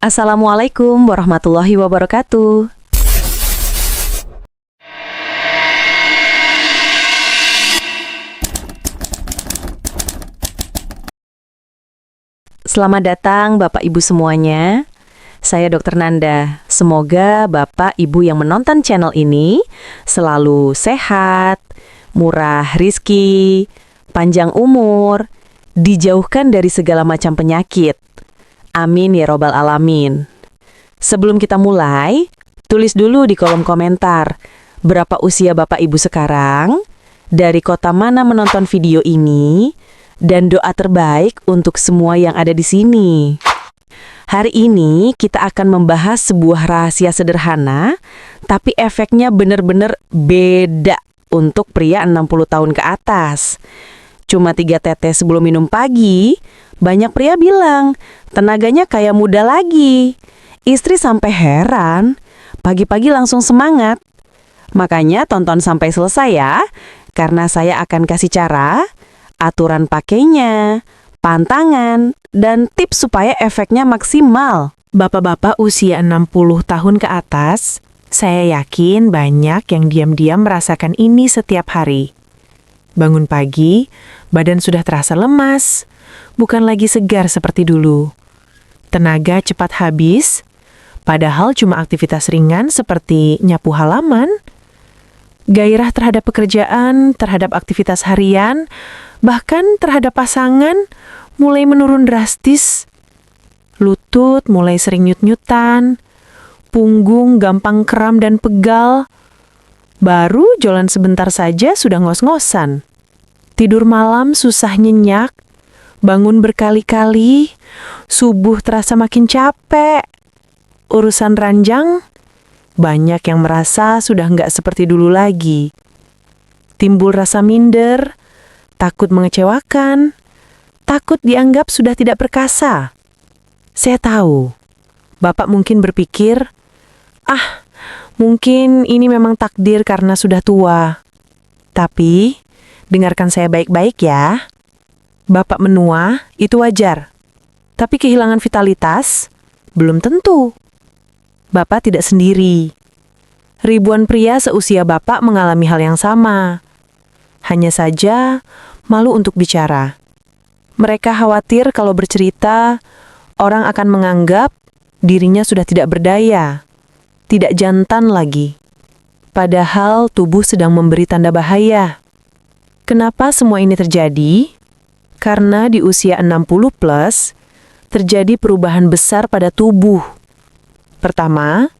Assalamualaikum warahmatullahi wabarakatuh. Selamat datang Bapak Ibu semuanya. Saya Dr. Nanda. Semoga Bapak Ibu yang menonton channel ini selalu sehat, murah rizki, panjang umur, dijauhkan dari segala macam penyakit. Amin ya robbal alamin. Sebelum kita mulai, tulis dulu di kolom komentar berapa usia Bapak Ibu sekarang, dari kota mana menonton video ini, dan doa terbaik untuk semua yang ada di sini. Hari ini kita akan membahas sebuah rahasia sederhana, tapi efeknya benar-benar beda untuk pria 60 tahun ke atas. Cuma 3 tetes sebelum minum pagi, banyak pria bilang tenaganya kayak muda lagi. Istri sampai heran, pagi-pagi langsung semangat. Makanya tonton sampai selesai ya, karena saya akan kasih cara, aturan pakainya, pantangan, dan tips supaya efeknya maksimal. Bapak-bapak usia 60 tahun ke atas, saya yakin banyak yang diam-diam merasakan ini setiap hari. Bangun pagi, badan sudah terasa lemas, bukan lagi segar seperti dulu. Tenaga cepat habis, padahal cuma aktivitas ringan seperti nyapu halaman. Gairah terhadap pekerjaan, terhadap aktivitas harian, bahkan terhadap pasangan mulai menurun drastis. Lutut mulai sering nyut-nyutan, punggung gampang kram dan pegal. Baru jalan sebentar saja sudah ngos-ngosan. Tidur malam susah nyenyak, bangun berkali-kali, subuh terasa makin capek. Urusan ranjang, banyak yang merasa sudah nggak seperti dulu lagi. Timbul rasa minder, takut mengecewakan, takut dianggap sudah tidak perkasa. Saya tahu, Bapak mungkin berpikir, mungkin ini memang takdir karena sudah tua. Tapi, dengarkan saya baik-baik ya. Bapak menua, itu wajar. Tapi kehilangan vitalitas, belum tentu. Bapak tidak sendiri. Ribuan pria seusia Bapak mengalami hal yang sama. Hanya saja, malu untuk bicara. Mereka khawatir kalau bercerita, orang akan menganggap dirinya sudah tidak berdaya, tidak jantan lagi. Padahal tubuh sedang memberi tanda bahaya. Kenapa semua ini terjadi? Karena di usia 60 plus, terjadi perubahan besar pada tubuh. Pertama,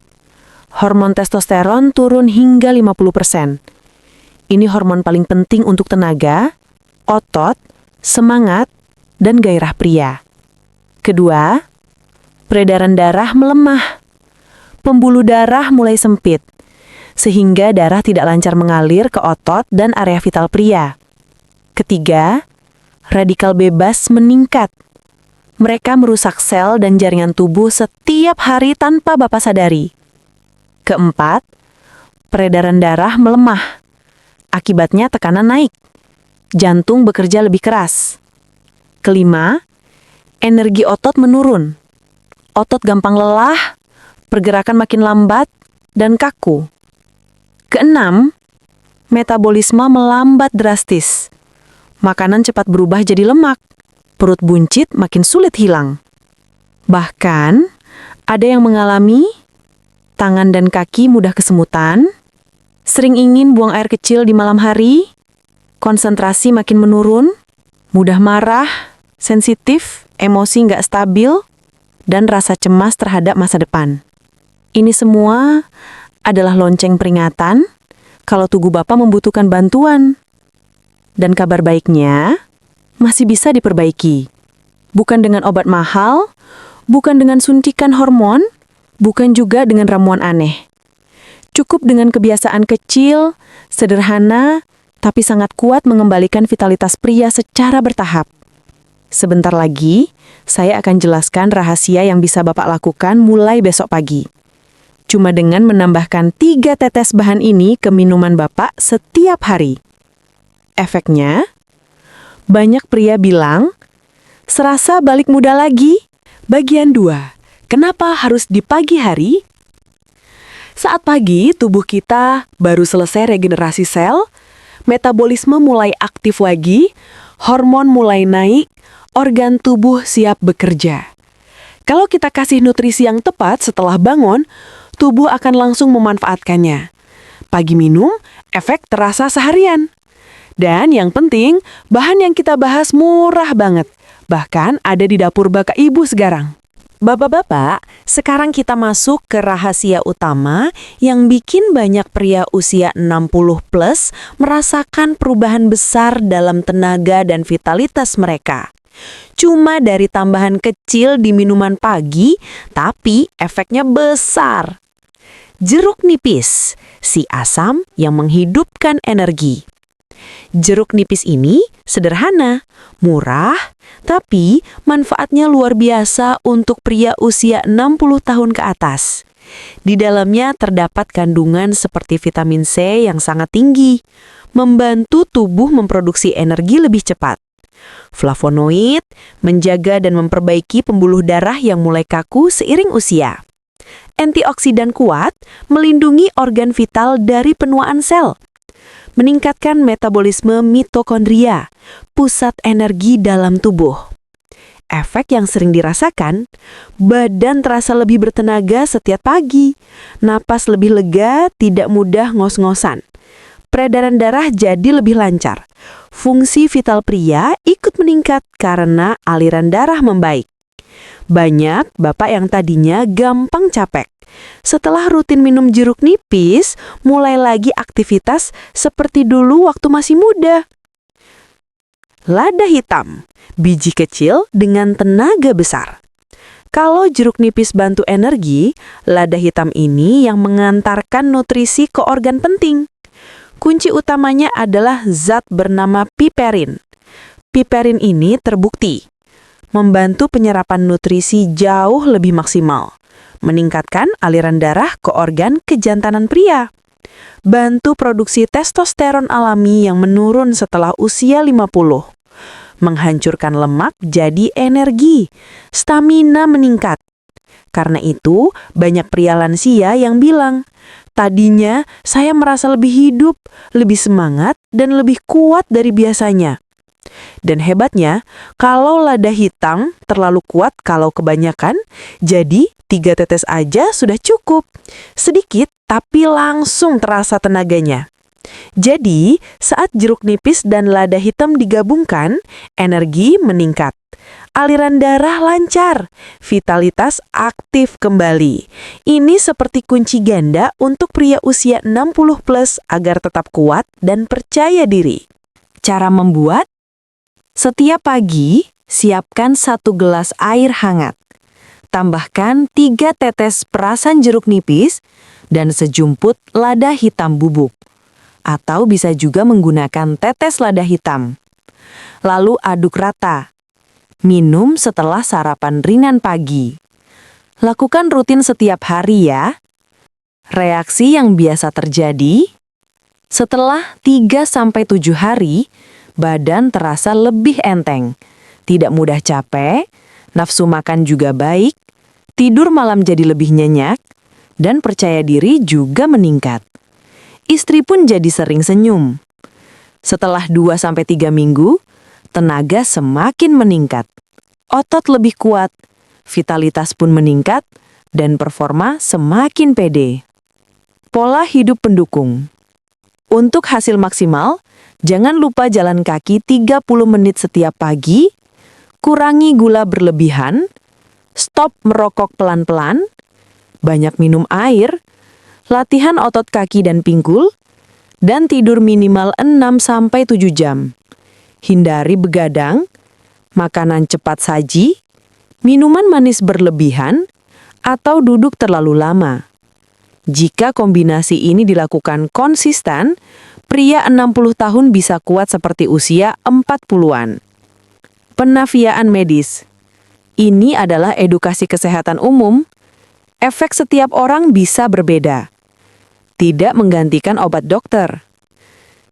hormon testosteron turun hingga 50%. Ini hormon paling penting untuk tenaga, otot, semangat, dan gairah pria. Kedua, peredaran darah melemah. Pembuluh darah mulai sempit, sehingga darah tidak lancar mengalir ke otot dan area vital pria. Ketiga, radikal bebas meningkat. Mereka merusak sel dan jaringan tubuh setiap hari tanpa Bapak sadari. Keempat, peredaran darah melemah. Akibatnya tekanan naik. Jantung bekerja lebih keras. Kelima, energi otot menurun. Otot gampang lelah, pergerakan makin lambat, dan kaku. Keenam, metabolisme melambat drastis. Makanan cepat berubah jadi lemak. Perut buncit makin sulit hilang. Bahkan, ada yang mengalami tangan dan kaki mudah kesemutan, sering ingin buang air kecil di malam hari, konsentrasi makin menurun, mudah marah, sensitif, emosi nggak stabil, dan rasa cemas terhadap masa depan. Ini semua adalah lonceng peringatan kalau tubuh Bapak membutuhkan bantuan. Dan kabar baiknya, masih bisa diperbaiki. Bukan dengan obat mahal, bukan dengan suntikan hormon, bukan juga dengan ramuan aneh. Cukup dengan kebiasaan kecil, sederhana, tapi sangat kuat mengembalikan vitalitas pria secara bertahap. Sebentar lagi, saya akan jelaskan rahasia yang bisa Bapak lakukan mulai besok pagi. Cuma dengan menambahkan 3 tetes bahan ini ke minuman Bapak setiap hari. Efeknya, banyak pria bilang, serasa balik muda lagi. Bagian 2. Kenapa harus di pagi hari? Saat pagi, tubuh kita baru selesai regenerasi sel, metabolisme mulai aktif lagi, hormon mulai naik, organ tubuh siap bekerja. Kalau kita kasih nutrisi yang tepat setelah bangun, tubuh akan langsung memanfaatkannya. Pagi minum, efek terasa seharian. Dan yang penting, bahan yang kita bahas murah banget. Bahkan ada di dapur Bapak Ibu sekarang. Bapak-bapak, sekarang kita masuk ke rahasia utama yang bikin banyak pria usia 60 plus merasakan perubahan besar dalam tenaga dan vitalitas mereka. Cuma dari tambahan kecil di minuman pagi, tapi efeknya besar. Jeruk nipis, si asam yang menghidupkan energi. Jeruk nipis ini sederhana, murah, tapi manfaatnya luar biasa untuk pria usia 60 tahun ke atas. Di dalamnya terdapat kandungan seperti vitamin C yang sangat tinggi, membantu tubuh memproduksi energi lebih cepat. Flavonoid menjaga dan memperbaiki pembuluh darah yang mulai kaku seiring usia. Antioksidan kuat melindungi organ vital dari penuaan sel. Meningkatkan metabolisme mitokondria, pusat energi dalam tubuh. Efek yang sering dirasakan, badan terasa lebih bertenaga setiap pagi, napas lebih lega, tidak mudah ngos-ngosan. Peredaran darah jadi lebih lancar. Fungsi vital pria ikut meningkat karena aliran darah membaik. Banyak bapak yang tadinya gampang capek. Setelah rutin minum jeruk nipis, mulai lagi aktivitas seperti dulu waktu masih muda. Lada hitam, biji kecil dengan tenaga besar. Kalau jeruk nipis bantu energi, lada hitam ini yang mengantarkan nutrisi ke organ penting. Kunci utamanya adalah zat bernama piperin. Piperin ini terbukti membantu penyerapan nutrisi jauh lebih maksimal, meningkatkan aliran darah ke organ kejantanan pria, bantu produksi testosteron alami yang menurun setelah usia 50, menghancurkan lemak jadi energi, stamina meningkat. Karena itu, banyak pria lansia yang bilang, tadinya saya merasa lebih hidup, lebih semangat, dan lebih kuat dari biasanya. Dan hebatnya, kalau lada hitam terlalu kuat kalau kebanyakan, jadi 3 tetes aja sudah cukup. Sedikit tapi langsung terasa tenaganya. Jadi, saat jeruk nipis dan lada hitam digabungkan, energi meningkat. Aliran darah lancar, vitalitas aktif kembali. Ini seperti kunci ganda untuk pria usia 60 plus agar tetap kuat dan percaya diri. Cara membuat? Setiap pagi, siapkan 1 gelas air hangat. Tambahkan 3 tetes perasan jeruk nipis dan sejumput lada hitam bubuk. Atau bisa juga menggunakan tetes lada hitam. Lalu aduk rata. Minum setelah sarapan ringan pagi. Lakukan rutin setiap hari ya. Reaksi yang biasa terjadi, setelah 3-7 hari, badan terasa lebih enteng, tidak mudah capek, nafsu makan juga baik, tidur malam jadi lebih nyenyak, dan percaya diri juga meningkat. Istri pun jadi sering senyum. Setelah 2-3 minggu, tenaga semakin meningkat. Otot lebih kuat, vitalitas pun meningkat, dan performa semakin pede. Pola hidup pendukung. Untuk hasil maksimal, jangan lupa jalan kaki 30 menit setiap pagi, kurangi gula berlebihan, stop merokok pelan-pelan, banyak minum air, latihan otot kaki dan pinggul, dan tidur minimal 6-7 jam. Hindari begadang, makanan cepat saji, minuman manis berlebihan, atau duduk terlalu lama. Jika kombinasi ini dilakukan konsisten, pria 60 tahun bisa kuat seperti usia 40-an. Penafiaan medis. Ini adalah edukasi kesehatan umum. Efek setiap orang bisa berbeda. Tidak menggantikan obat dokter.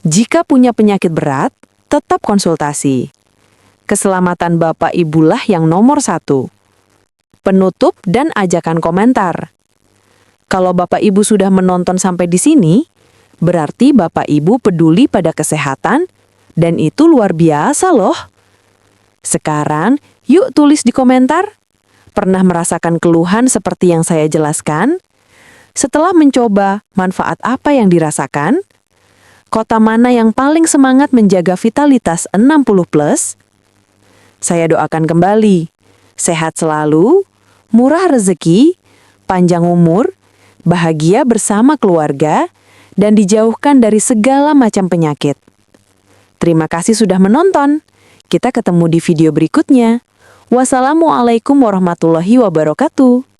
Jika punya penyakit berat, tetap konsultasi. Keselamatan Bapak Ibulah yang nomor 1. penutup, dan ajakan komentar. Kalau Bapak Ibu sudah menonton sampai di sini, berarti Bapak Ibu peduli pada kesehatan, dan itu luar biasa loh. Sekarang, yuk tulis di komentar. Pernah merasakan keluhan seperti yang saya jelaskan? Setelah mencoba, manfaat apa yang dirasakan? Kota mana yang paling semangat menjaga vitalitas 60+? Saya doakan kembali. Sehat selalu, murah rezeki, panjang umur, bahagia bersama keluarga, dan dijauhkan dari segala macam penyakit. Terima kasih sudah menonton. Kita ketemu di video berikutnya. Wassalamualaikum warahmatullahi wabarakatuh.